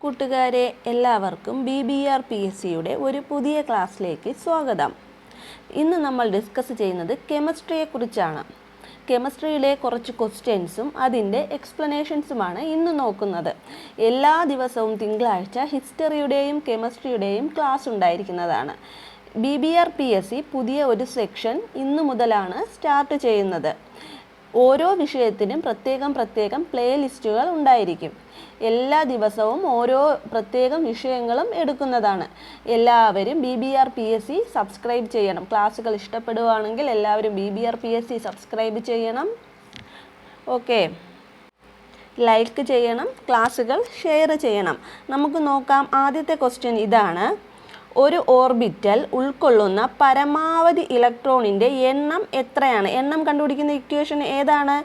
കൂട്ടുകാരെ എല്ലാവർക്കും BBR-PSCയുടെ ഒരു പുതിയ ക്ലാസ്സിലേക്ക് സ്വാഗതം. ഇന്ന് നമ്മൾ ഡിസ്കസ് ചെയ്യുന്നത് കെമിസ്ട്രിയെക്കുറിച്ചാണ്. കെമിസ്ട്രിയിലെ കുറച്ച് ക്വസ്റ്റ്യൻസും അതിൻ്റെ എക്സ്പ്ലനേഷൻസുമാണ് ഇന്ന് നോക്കുന്നത്. എല്ലാ ദിവസവും തിങ്കളാഴ്ച ഹിസ്റ്ററിയുടെയും കെമിസ്ട്രിയുടെയും ക്ലാസ് ഉണ്ടായിരിക്കുന്നതാണ്. BBR-PSC പുതിയ ഒരു സെക്ഷൻ ഇന്നു മുതലാണ് സ്റ്റാർട്ട് ചെയ്യുന്നത്. ഓരോ വിഷയത്തിനും പ്രത്യേകം പ്ലേലിസ്റ്റുകൾ ഉണ്ടായിരിക്കും. എല്ലാ ദിവസവും ഓരോ പ്രത്യേകം വിഷയങ്ങളും എടുക്കുന്നതാണ്. എല്ലാവരും BBR-PSC സബ്സ്ക്രൈബ് ചെയ്യണം. ക്ലാസ്സുകൾ ഇഷ്ടപ്പെടുകയാണെങ്കിൽ എല്ലാവരും BBR-PSC സബ്സ്ക്രൈബ് ചെയ്യണം. ഓക്കെ, ലൈക്ക് ചെയ്യണം, ക്ലാസ്സുകൾ ഷെയർ ചെയ്യണം. നമുക്ക് നോക്കാം. ആദ്യത്തെ ക്വസ്റ്റ്യൻ ഇതാണ്. ഒരു ഓർബിറ്റൽ ഉൾക്കൊള്ളുന്ന പരമാവധി ഇലക്ട്രോണിൻ്റെ എണ്ണം എത്രയാണ്? എണ്ണം കണ്ടുപിടിക്കുന്ന ഇക്വേഷൻ ഏതാണ്?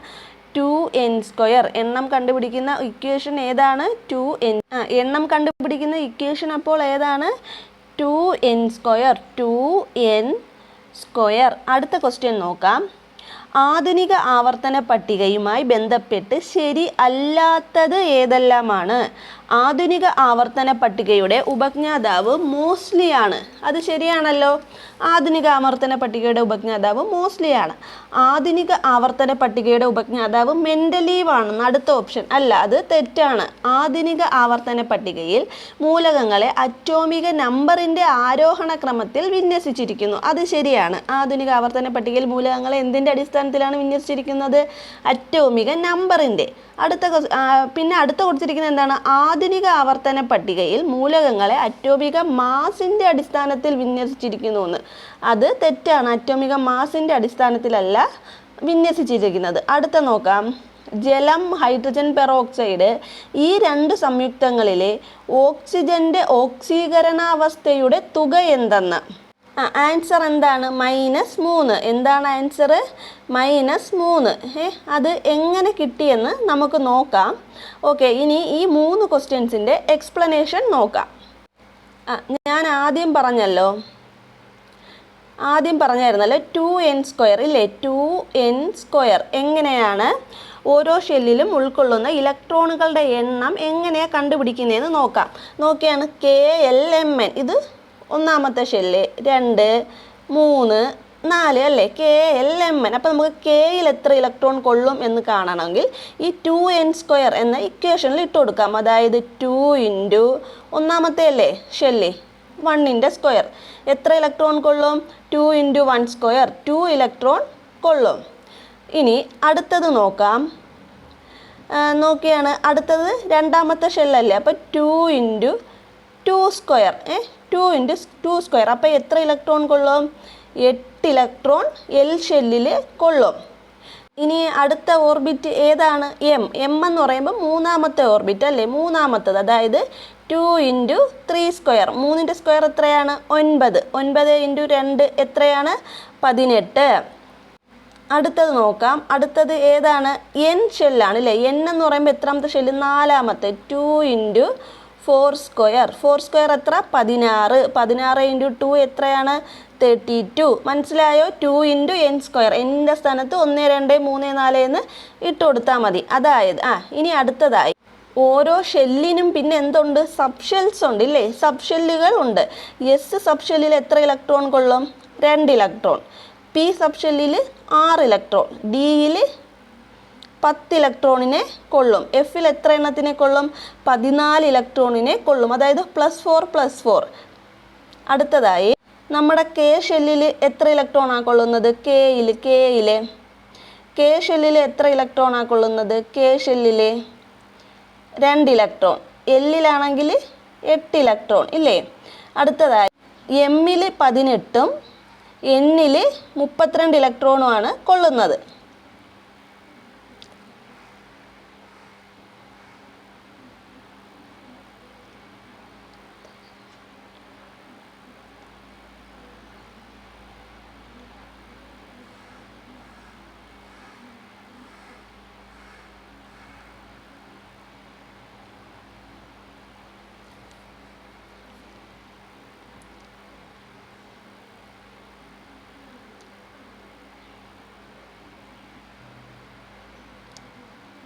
2n². എണ്ണം കണ്ടുപിടിക്കുന്ന ഇക്വേഷൻ ഏതാണ്? 2n. എണ്ണം കണ്ടുപിടിക്കുന്ന ഇക്വേഷൻ അപ്പോൾ ഏതാണ്? 2n². 2n². അടുത്ത ക്വസ്റ്റ്യൻ നോക്കാം. ആധുനിക ആവർത്തന പട്ടികയുമായി ബന്ധപ്പെട്ട് ശരി അല്ലാത്തത് ഏതെല്ലാമാണ്? ആധുനിക ആവർത്തന പട്ടികയുടെ ഉപജ്ഞാതാവ് മോസ്ലി ആണ്. അത് ശരിയാണല്ലോ. ആധുനിക ആവർത്തന പട്ടികയുടെ ഉപജ്ഞാതാവ് മോസ്ലി ആണ്. ആധുനിക ആവർത്തന പട്ടികയുടെ ഉപജ്ഞാതാവ് മെൻഡലീവ് ആണ്. അടുത്ത ഓപ്ഷൻ അല്ല, അത് തെറ്റാണ്. ആധുനിക ആവർത്തന പട്ടികയിൽ മൂലകങ്ങളെ അറ്റോമിക നമ്പറിൻ്റെ ആരോഹണ ക്രമത്തിൽ വിന്യസിച്ചിരിക്കുന്നു. അത് ശരിയാണ്. ആധുനിക ആവർത്തന പട്ടികയിൽ മൂലകങ്ങളെ എന്തിൻ്റെ അടിസ്ഥാനത്തിലാണ് വിന്യസിച്ചിരിക്കുന്നത്? അറ്റോമിക നമ്പറിൻ്റെ. പിന്നെ അടുത്ത കൊടുത്തിരിക്കുന്നത് എന്താണ്? ആധുനിക ആവർത്തന പട്ടികയിൽ മൂലകങ്ങളെ അറ്റോമിക മാസിൻ്റെ അടിസ്ഥാനത്തിൽ വിന്യസിച്ചിരിക്കുന്നു എന്ന്. അത് തെറ്റാണ്. അറ്റോമിക മാസിൻ്റെ അടിസ്ഥാനത്തിലല്ല വിന്യസിച്ചിരിക്കുന്നത്. അടുത്ത നോക്കാം. ജലം, ഹൈഡ്രജൻ പെറോക്സൈഡ് ഈ രണ്ട് സംയുക്തങ്ങളിലെ ഓക്സിജൻ്റെ ഓക്സീകരണാവസ്ഥയുടെ തുക എന്തെന്ന്? ആൻസർ എന്താണ്? -3. എന്താണ് ആൻസർ? -3. അത് എങ്ങനെ കിട്ടിയെന്ന് നമുക്ക് നോക്കാം. ഓക്കെ, ഇനി ഈ 3 ക്വസ്റ്റ്യൻസിൻ്റെ എക്സ്പ്ലനേഷൻ നോക്കാം. ഞാൻ ആദ്യം പറഞ്ഞായിരുന്നല്ലോ 2n² ഇല്ലേ? 2n². എങ്ങനെയാണ് ഓരോ ഷെല്ലിലും ഉൾക്കൊള്ളുന്ന ഇലക്ട്രോണുകളുടെ എണ്ണം എങ്ങനെയാണ് കണ്ടുപിടിക്കുന്നതെന്ന് നോക്കാം. നോക്കിയാണ് KLMN. ഇത് ഒന്നാമത്തെ ഷെല്ല്, 2, 3, 4 അല്ലേ? KLMN. അപ്പോൾ നമുക്ക് കെയിൽ എത്ര ഇലക്ട്രോൺ കൊള്ളും എന്ന് കാണണമെങ്കിൽ ഈ 2n² എന്ന ഇക്വേഷനിൽ ഇട്ട് കൊടുക്കാം. അതായത് 2 × ഒന്നാമത്തെ അല്ലേ ഷെല്ല്, 1ൻ്റെ സ്ക്വയർ. എത്ര ഇലക്ട്രോൺ കൊള്ളും? 2 × 1², 2 ഇലക്ട്രോൺ കൊള്ളും. ഇനി അടുത്തത് നോക്കാം. നോക്കിയാണ് അടുത്തത് രണ്ടാമത്തെ ഷെല്ലല്ലേ? അപ്പോൾ 2 × 2². 2 × 2². അപ്പോൾ എത്ര ഇലക്ട്രോൺ കൊള്ളും? 8 ഇലക്ട്രോൺ L ഷെല്ലിൽ കൊള്ളും. ഇനി അടുത്ത ഓർബിറ്റ് ഏതാണ്? M എന്ന് പറയുമ്പോൾ മൂന്നാമത്തെ ഓർബിറ്റ് അല്ലേ? മൂന്നാമത്തത്. അതായത് 2 × 3². 3ൻ്റെ സ്ക്വയർ എത്രയാണ്? 9. 9 × 2 എത്രയാണ്? 18. അടുത്തത് നോക്കാം. അടുത്തത് ഏതാണ്? N ഷെല്ലാണ് അല്ലേ? N എന്ന് പറയുമ്പോൾ എത്രാമത്തെ ഷെല്ല്? നാലാമത്തെ. 2 × 4². 4² എത്ര? 16. 16 × 2 എത്രയാണ്? 32. മനസ്സിലായോ? 2 × n². എൻ്റെ സ്ഥാനത്ത് 1, 2, 3, 4 എന്ന് ഇട്ട് കൊടുത്താൽ മതി. അതായത് ഇനി അടുത്തതായി ഓരോ ഷെല്ലിനും പിന്നെ എന്തുണ്ട്? സബ് ഷെൽസ് ഉണ്ട് ഇല്ലേ? സബ് ഷെല്ലുകൾ ഉണ്ട്. എസ് സബ് ഷെല്ലിൽ എത്ര ഇലക്ട്രോൺ കൊള്ളും? 2 ഇലക്ട്രോൺ. പി സബ് ഷെല്ലിൽ 6 ഇലക്ട്രോൺ. ഡിയിൽ 10 ഇലക്ട്രോണിനെ കൊള്ളും. എഫിൽ എത്ര എണ്ണത്തിനെ കൊള്ളും? 14 ഇലക്ട്രോണിനെ കൊള്ളും. അതായത് +4 അടുത്തതായി നമ്മുടെ കെ ഷെല്ലിൽ എത്ര ഇലക്ട്രോണാണ് കൊള്ളുന്നത്? കെയിൽ കെ ഷെല്ലിൽ എത്ര ഇലക്ട്രോണാണ് കൊള്ളുന്നത്? കെ ഷെല്ലിൽ 2 ഇലക്ട്രോൺ. എല്ലിലാണെങ്കിൽ 8 ഇലക്ട്രോൺ ഇല്ലേ? അടുത്തതായി എമ്മിൽ 18ഉം എന്നിൽ 32 ഇലക്ട്രോണുമാണ് കൊള്ളുന്നത്.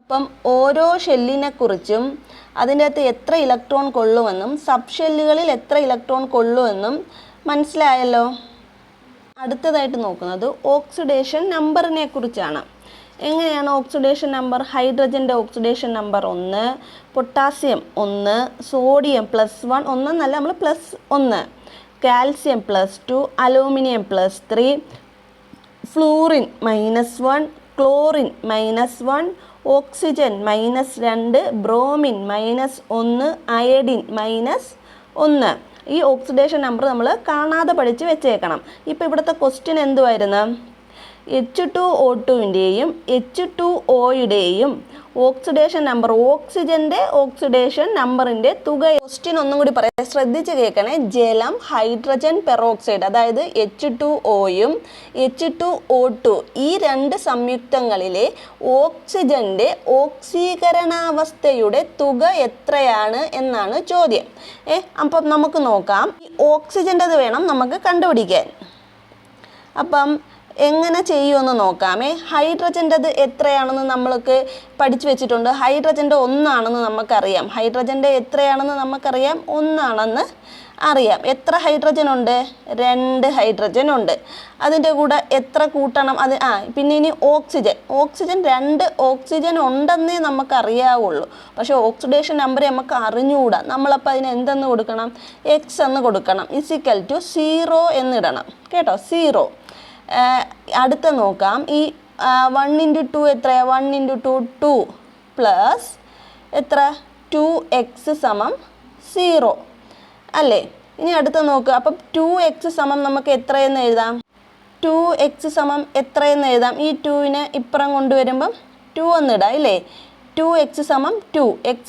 അപ്പം ഓരോ ഷെല്ലിനെ കുറിച്ചും അതിൻ്റെ അകത്ത് എത്ര ഇലക്ട്രോൺ കൊള്ളുമെന്നും സബ് ഷെല്ലുകളിൽ എത്ര ഇലക്ട്രോൺ കൊള്ളുമെന്നും മനസ്സിലായല്ലോ. അടുത്തതായിട്ട് നോക്കുന്നത് ഓക്സിഡേഷൻ നമ്പറിനെ കുറിച്ചാണ്. എങ്ങനെയാണ് ഓക്സിഡേഷൻ നമ്പർ? ഹൈഡ്രജൻ്റെ ഓക്സിഡേഷൻ നമ്പർ 1, പൊട്ടാസ്യം 1, സോഡിയം +1, ഒന്നെന്നല്ല നമ്മൾ +1, calcium +2, aluminium +3, fluorine -1, chlorine -1, oxygen -2, bromine -1, iodine -1. ഈ ഓക്സിഡേഷൻ നമ്പർ നമ്മൾ കാണാതെ പഠിച്ച് വെച്ചേക്കണം. ഇപ്പോൾ ഇവിടുത്തെ ക്വസ്റ്റ്യൻ എന്തുവായിരുന്നു? H2O2ൻ്റെയും H2Oയുടെയും ഓക്സിഡേഷൻ നമ്പർ, ഓക്സിജൻ്റെ ഓക്സിഡേഷൻ നമ്പറിൻ്റെ തുക. ക്വസ്റ്റ്യൻ ഒന്നും കൂടി പറയാം, ശ്രദ്ധിച്ച് കേൾക്കണേ. ജലം, ഹൈഡ്രജൻ പെറോക്സൈഡ്, അതായത് H2Oയും H2O2 ഈ 2 സംയുക്തങ്ങളിലെ ഓക്സിജൻ്റെ ഓക്സീകരണാവസ്ഥയുടെ തുക എത്രയാണ് എന്നാണ് ചോദ്യം. അപ്പം നമുക്ക് നോക്കാം. ഈ ഓക്സിജൻ്റെത് വേണം നമുക്ക് കണ്ടുപിടിക്കാൻ. അപ്പം എങ്ങനെ ചെയ്യുമെന്ന് നോക്കാമേ. ഹൈഡ്രജൻ്റെത് എത്രയാണെന്ന് നമ്മൾക്ക് പഠിച്ചു വെച്ചിട്ടുണ്ട്. ഹൈഡ്രജൻ്റെ 1 ആണെന്ന് നമുക്കറിയാം. ഹൈഡ്രജൻ്റെ എത്രയാണെന്ന് നമുക്കറിയാം, 1 ആണെന്ന് അറിയാം. എത്ര ഹൈഡ്രജൻ ഉണ്ട്? 2 ഹൈഡ്രജൻ ഉണ്ട്. അതിൻ്റെ കൂടെ എത്ര കൂട്ടണം? പിന്നെ ഇനി ഓക്സിജൻ 2 ഓക്സിജൻ ഉണ്ടെന്നേ നമുക്കറിയാവുള്ളൂ. പക്ഷേ ഓക്സിഡേഷൻ നമ്പർ നമുക്ക് അറിഞ്ഞുകൂടാ. നമ്മളപ്പോൾ അതിന് എന്തെന്ന് കൊടുക്കണം? X എന്ന് കൊടുക്കണം. =0 എന്നിടണം കേട്ടോ, 0. അടുത്ത നോക്കാം. ഈ 1 × 2 എത്രയാ? 1 × 2 2 പ്ലസ് എത്ര? 2x = 0 അല്ലേ? ഇനി അടുത്ത നോക്കുക. അപ്പം 2x നമുക്ക് എത്രയെന്ന് എഴുതാം? 2x എത്രയെന്ന് എഴുതാം? ഈ 2നെ ഇപ്പുറം കൊണ്ടുവരുമ്പം 2 എന്നിടാം ഇല്ലേ? 2x 2. x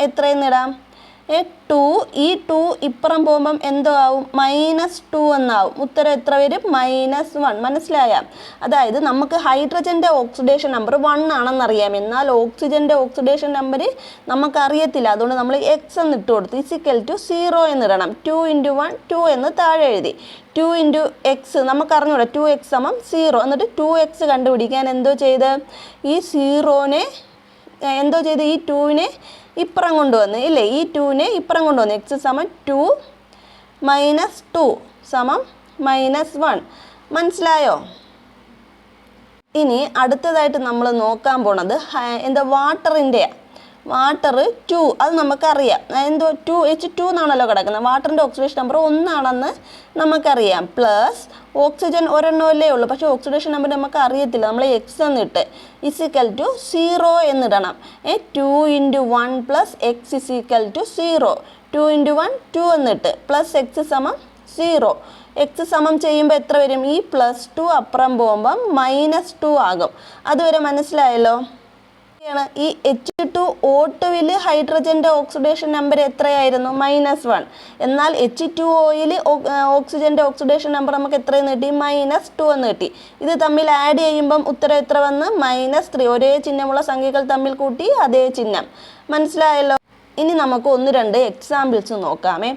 എത്രയെന്ന് ഇടാം? 2. ഈ 2 ഇപ്പുറം പോകുമ്പം എന്തോ ആവും? -2 എന്നാവും. ഉത്തരം എത്ര വരും? -1. മനസ്സിലായ? അതായത് നമുക്ക് ഹൈഡ്രജൻ്റെ ഓക്സിഡേഷൻ നമ്പർ 1 ആണെന്നറിയാം, എന്നാൽ ഓക്സിജൻ്റെ ഓക്സിഡേഷൻ നമ്പർ നമുക്കറിയത്തില്ല. അതുകൊണ്ട് നമ്മൾ x എന്ന് ഇട്ട് കൊടുത്തു. =0 എന്നിടണം. 2 × 1 2 എന്ന് താഴെ എഴുതി. 2 × x നമുക്കറിഞ്ഞൂടാ. 2x 0. എന്നിട്ട് 2x കണ്ടുപിടിക്കാൻ എന്തോ ചെയ്ത്? ഈ 0നെ എന്തോ ചെയ്ത്? ഈ 2നെ ഇപ്പുറം കൊണ്ടുവന്ന് ഇല്ലേ? ഈ 2നെ ഇപ്പുറം കൊണ്ടുവന്ന്. x 2 -2 -1. മനസ്സിലായോ? ഇനി അടുത്തതായിട്ട് നമ്മൾ നോക്കാൻ പോണത് വാട്ടറിൻ്റെയാണ്. വാട്ടർ 2 അത് നമുക്കറിയാം. എന്തോ H2 എന്നാണല്ലോ കിടക്കുന്നത്. വാട്ടറിൻ്റെ ഓക്സിഡേഷൻ നമ്പർ 1 ആണെന്ന് നമുക്കറിയാം. പ്ലസ് ഓക്സിജൻ ഒരെണ്ണമല്ലേ ഉള്ളൂ, പക്ഷേ ഓക്സിഡേഷൻ നമ്പർ നമുക്ക് അറിയത്തില്ല. നമ്മൾ x എന്നിട്ട് =0 എന്നിടണം. 2 × 1 + x = 0. 2 × 1 2 എന്നിട്ട് പ്ലസ് x 0. x ചെയ്യുമ്പോൾ എത്ര വരും? ഈ +2 അപ്പുറം പോകുമ്പം -2 ആകും. അതുവരെ മനസ്സിലായല്ലോ? ഈ H2O2-ൽ ഹൈഡ്രജൻ്റെ ഓക്സിഡേഷൻ നമ്പർ എത്രയായിരുന്നു? -1. എന്നാൽ H2O-ൽ ഓക്സിജൻ്റെ ഓക്സിഡേഷൻ നമ്പർ നമുക്ക് എത്രയെന്ന് കിട്ടി? -2 എന്ന് കിട്ടി. ഇത് തമ്മിൽ ആഡ് ചെയ്യുമ്പം ഉത്തരം എത്ര വന്ന്? -3. ഒരേ ചിഹ്നമുള്ള സംഖ്യകൾ തമ്മിൽ കൂട്ടി അതേ ചിഹ്നം. മനസ്സിലായല്ലോ? ഇനി നമുക്ക് 1-2 എക്സാമ്പിൾസ് നോക്കാമേ.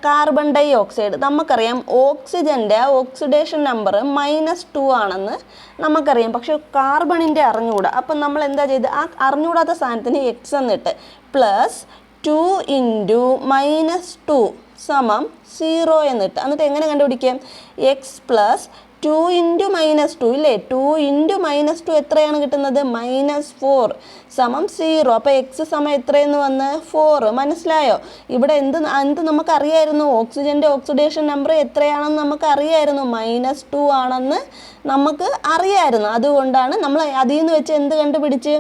കാർബൺ ഡൈ ഓക്സൈഡ് നമുക്കറിയാം. ഓക്സിജൻ്റെ ഓക്സിഡേഷൻ നമ്പർ -2 ആണെന്ന് നമുക്കറിയാം, പക്ഷെ കാർബണിൻ്റെ അറിഞ്ഞുകൂടാ. അപ്പം നമ്മൾ എന്താ ചെയ്ത്? ആ അറിഞ്ഞുകൂടാത്ത സാധനത്തിന് x എന്നിട്ട് പ്ലസ് 2 × -2 0 എന്നിട്ട്. എന്നിട്ട് എങ്ങനെ കണ്ടുപിടിക്കാം? x + 2 × -2 ഇല്ലേ? 2 × -2 എത്രയാണ് കിട്ടുന്നത്? -4 0. അപ്പോൾ x എത്രയെന്ന് വന്ന്? 4. മനസ്സിലായോ? ഇവിടെ എന്ത് നമുക്കറിയായിരുന്നു? ഓക്സിജൻ്റെ ഓക്സിഡേഷൻ നമ്പർ എത്രയാണെന്ന് നമുക്കറിയായിരുന്നു. -2 ആണെന്ന് നമുക്ക് അറിയായിരുന്നു. അതുകൊണ്ടാണ് നമ്മൾ അതിൽ നിന്ന് വെച്ച് എന്ത് കണ്ടുപിടിച്ച്?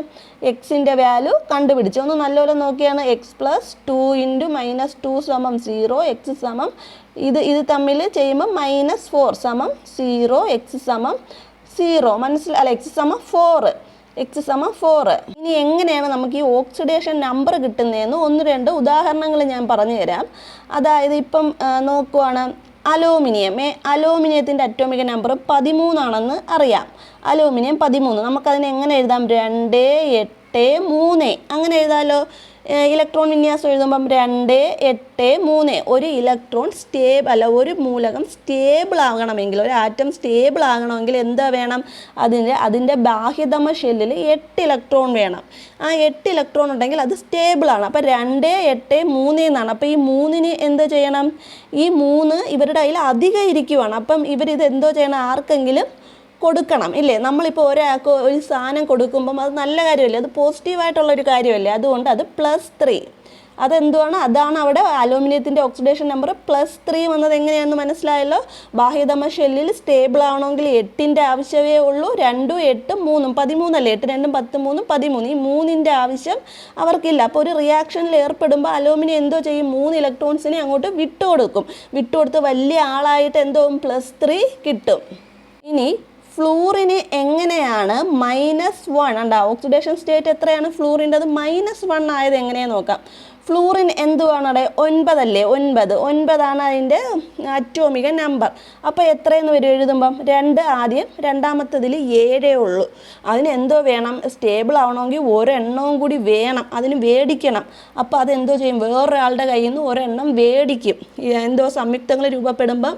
എക്സിൻ്റെ വാല്യൂ കണ്ടുപിടിച്ച്. ഒന്ന് നല്ലപോലെ നോക്കിയാണ്. x + 2 × -2 0. x ഇത് തമ്മിൽ ചെയ്യുമ്പോൾ -4 0. x 0. മനസ്സിലായി? x 4. x 4. ഇനി എങ്ങനെയാണ് നമുക്ക് ഈ ഓക്സിഡേഷൻ നമ്പർ കിട്ടുന്നതെന്ന് 1-2 ഉദാഹരണങ്ങൾ ഞാൻ പറഞ്ഞു തരാം. അതായത് ഇപ്പം നോക്കുവാണ്. അലൂമിനിയത്തിൻ്റെ അറ്റോമിക് നമ്പർ 13 ആണെന്ന് അറിയാം. അലൂമിനിയം 13. നമുക്കതിനെ എങ്ങനെ എഴുതാം? 2 8 3 അങ്ങനെ എഴുതാമല്ലോ. ഇലക്ട്രോൺ വിന്യാസം എഴുതുമ്പം 2, 8, 3 ഒരു ഇലക്ട്രോൺ ഒരു മൂലകം സ്റ്റേബിൾ ആകണമെങ്കിൽ, ഒരു ആറ്റം സ്റ്റേബിൾ ആകണമെങ്കിൽ എന്താ വേണം? അതിൻ്റെ ബാഹ്യതമ ഷെല്ലിൽ 8 ഇലക്ട്രോൺ വേണം. ആ 8 ഇലക്ട്രോൺ ഉണ്ടെങ്കിൽ അത് സ്റ്റേബിളാണ്. അപ്പോൾ 2, 8, 3 എന്നാണ്. അപ്പോൾ ഈ 3-ന് എന്ത് ചെയ്യണം? ഈ 3 ഇവരുടെ കയ്യിൽ അധികം ഇരിക്കുവാണ്. അപ്പം ഇവരിത് എന്തോ ചെയ്യണം? ആർക്കെങ്കിലും കൊടുക്കണം ഇല്ലേ? നമ്മളിപ്പോൾ ഒരാൾക്ക് ഒരു സാധനം കൊടുക്കുമ്പം അത് നല്ല കാര്യമല്ലേ, അത് പോസിറ്റീവായിട്ടുള്ളൊരു കാര്യമല്ലേ? അതുകൊണ്ട് അത് +3. അതെന്തുവാണ്? അതാണ് അവിടെ അലൂമിനിയത്തിൻ്റെ ഓക്സിഡേഷൻ നമ്പർ +3 വന്നത്. എങ്ങനെയാണെന്ന് മനസ്സിലായല്ലോ? ബാഹ്യതമ ഷെല്ലിൽ സ്റ്റേബിൾ ആവണമെങ്കിൽ 8ൻ്റെ ആവശ്യമേ ഉള്ളൂ. 2, 8, 3 13 അല്ലേ? 8, 2, 10, 3 13. ഈ 3ൻ്റെ ആവശ്യം അവർക്കില്ല. അപ്പോൾ ഒരു റിയാക്ഷനിൽ ഏർപ്പെടുമ്പോൾ അലൂമിനിയം എന്തോ ചെയ്യും? 3 ഇലക്ട്രോൺസിനെ അങ്ങോട്ട് വിട്ടുകൊടുത്ത് വലിയ ആളായിട്ട് എന്തോ +3 കിട്ടും. ഇനി ഫ്ലൂറിന് എങ്ങനെയാണ് -1 ഉണ്ടാ? ഓക്സിഡേഷൻ സ്റ്റേറ്റ് എത്രയാണ് ഫ്ലൂറിൻ്റെ? അത് -1 ആയത് എങ്ങനെയാണെന്ന് നോക്കാം. ഫ്ലൂറിൻ എന്തുവാണ് അവിടെ? 9 അല്ലേ? 9 അതിൻ്റെ അറ്റോമിക നമ്പർ. അപ്പോൾ എത്രയെന്ന് വരും എഴുതുമ്പം? 2 ആദ്യം, രണ്ടാമത്തതിൽ 7 ഉള്ളൂ. അതിന് എന്തോ വേണം? സ്റ്റേബിൾ ആവണമെങ്കിൽ ഒരെണ്ണവും കൂടി വേണം, അതിന് മേടിക്കണം. അപ്പോൾ അതെന്തോ ചെയ്യും? വേറൊരാളുടെ കയ്യിൽ നിന്ന് ഒരെണ്ണം മേടിക്കും. എന്തോ സംയുക്തങ്ങൾ രൂപപ്പെടുമ്പം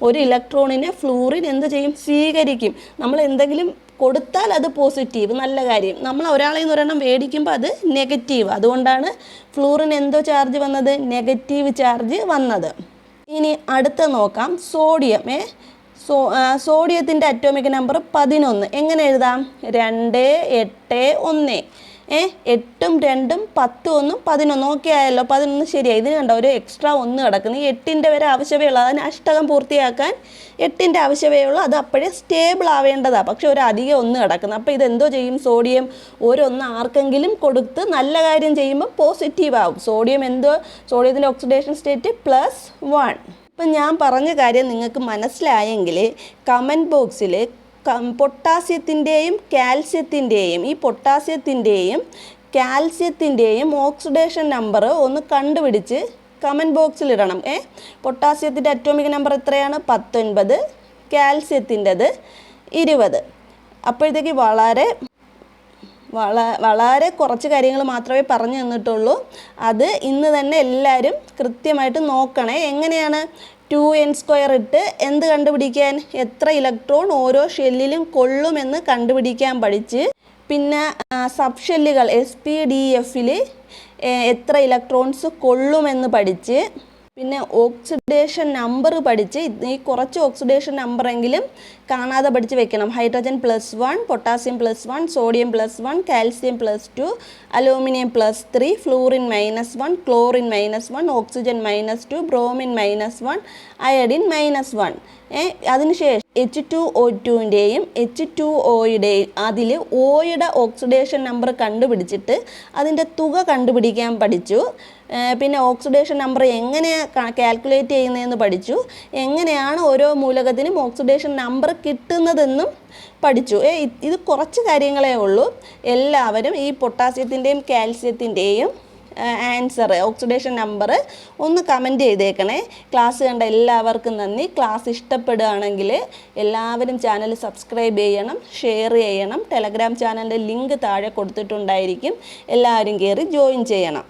ഒരു ഇലക്ട്രോണിനെ ഫ്ലൂറിൻ എന്ത് ചെയ്യും? സ്വീകരിക്കും. നമ്മൾ എന്തെങ്കിലും കൊടുത്താൽ അത് പോസിറ്റീവ്, നല്ല കാര്യം. നമ്മൾ ഒരാളിൽ നിന്ന് ഒരെണ്ണം മേടിക്കുമ്പോൾ അത് നെഗറ്റീവ്. അതുകൊണ്ടാണ് ഫ്ലൂറിന് എന്തോ ചാർജ് വന്നത്? നെഗറ്റീവ് ചാർജ് വന്നത്. ഇനി അടുത്ത നോക്കാം, സോഡിയം. സോഡിയത്തിൻ്റെ atomic number 11. എങ്ങനെ എഴുതാം? 2, 8, 1. 8ഉം 2ഉം 10ഉം 1ഉം 11. ഓക്കെ ആയല്ലോ? 11 ശരിയായി. ഇതിന് കണ്ടോ ഒരു എക്സ്ട്രാ 1 കിടക്കുന്നു. ഈ 8ൻ്റെ വരെ ആവശ്യമേ ഉള്ളൂ. അതിന് അഷ്ടകം പൂർത്തിയാക്കാൻ 8ൻ്റെ ആവശ്യമേ ഉള്ളൂ. അത് അപ്പോഴേ സ്റ്റേബിൾ ആവേണ്ടതാണ്. പക്ഷെ ഒരു അധികം 1 കിടക്കുന്നു. അപ്പോൾ ഇതെന്തോ ചെയ്യും? സോഡിയം ഒരു ആർക്കെങ്കിലും കൊടുത്ത് നല്ല കാര്യം ചെയ്യുമ്പോൾ പോസിറ്റീവ് ആവും. സോഡിയത്തിൻ്റെ ഓക്സിഡേഷൻ സ്റ്റേറ്റ് +1. ഇപ്പം ഞാൻ പറഞ്ഞ കാര്യം നിങ്ങൾക്ക് മനസ്സിലായെങ്കിൽ കമൻറ്റ് ബോക്സിൽ പൊട്ടാസ്യത്തിൻ്റെയും കാൽസ്യത്തിൻ്റെയും ഓക്സിഡേഷൻ നമ്പർ ഒന്ന് കണ്ടുപിടിച്ച് കമൻറ്റ് ബോക്സിൽ ഇടണം. പൊട്ടാസ്യത്തിൻ്റെ അറ്റോമിക് നമ്പർ എത്രയാണ്? 19, കാൽസ്യത്തിൻ്റെത് 20. അപ്പോഴത്തേക്ക് വളരെ കുറച്ച് കാര്യങ്ങൾ മാത്രമേ പറഞ്ഞു തന്നിട്ടുള്ളൂ. അത് ഇന്ന് തന്നെ എല്ലാവരും കൃത്യമായിട്ട് നോക്കണേ. എങ്ങനെയാണ്? 2n² ഇട്ട് എന്ത് കണ്ടുപിടിക്കാൻ? എത്ര ഇലക്ട്രോൺ ഓരോ ഷെല്ലിലും കൊള്ളുമെന്ന് കണ്ടുപിടിക്കാൻ പഠിച്ച്, പിന്നെ സബ് ഷെല്ലുകൾ SPDFൽ എത്ര ഇലക്ട്രോൺസ് കൊള്ളുമെന്ന് പഠിച്ച്, പിന്നെ ഓക്സിഡേഷൻ നമ്പർ പഠിച്ച്. ഈ കുറച്ച് ഓക്സിഡേഷൻ നമ്പറെങ്കിലും കാണാതെ പഠിച്ച് വെക്കണം. Hydrogen +1, potassium +1, sodium +1, calcium +2, aluminium +3, fluorine -1, chlorine -1, oxygen -2, bromine -1, iodine -1. അതിനുശേഷം H2O2ൻ്റെയും H2Oയുടെയും അതിൽ ഓയുടെ ഓക്സിഡേഷൻ നമ്പർ കണ്ടുപിടിച്ചിട്ട് അതിൻ്റെ തുക കണ്ടുപിടിക്കാൻ പഠിച്ചു. പിന്നെ ഓക്സിഡേഷൻ നമ്പർ എങ്ങനെയാണ് കാൽക്കുലേറ്റ് ചെയ്യുന്നതെന്ന് പഠിച്ചു. എങ്ങനെയാണ് ഓരോ മൂലകത്തിനും ഓക്സിഡേഷൻ നമ്പർ കിട്ടുന്നതെന്നും പഠിച്ചു. ഇത് കുറച്ച് കാര്യങ്ങളേ ഉള്ളൂ. എല്ലാവരും ഈ പൊട്ടാസ്യത്തിൻ്റെയും കാൽസ്യത്തിൻ്റെയും ആൻസർ, ഓക്സിഡേഷൻ നമ്പർ ഒന്ന് കമൻറ്റ് ചെയ്തേക്കണേ. ക്ലാസ് കണ്ട എല്ലാവർക്കും നന്ദി. ക്ലാസ് ഇഷ്ടപ്പെടുകയാണെങ്കിൽ എല്ലാവരും ചാനൽ സബ്സ്ക്രൈബ് ചെയ്യണം, ഷെയർ ചെയ്യണം. ടെലഗ്രാം ചാനലിൻ്റെ ലിങ്ക് താഴെ കൊടുത്തിട്ടുണ്ടായിരിക്കും. എല്ലാവരും കയറി ജോയിൻ ചെയ്യണം.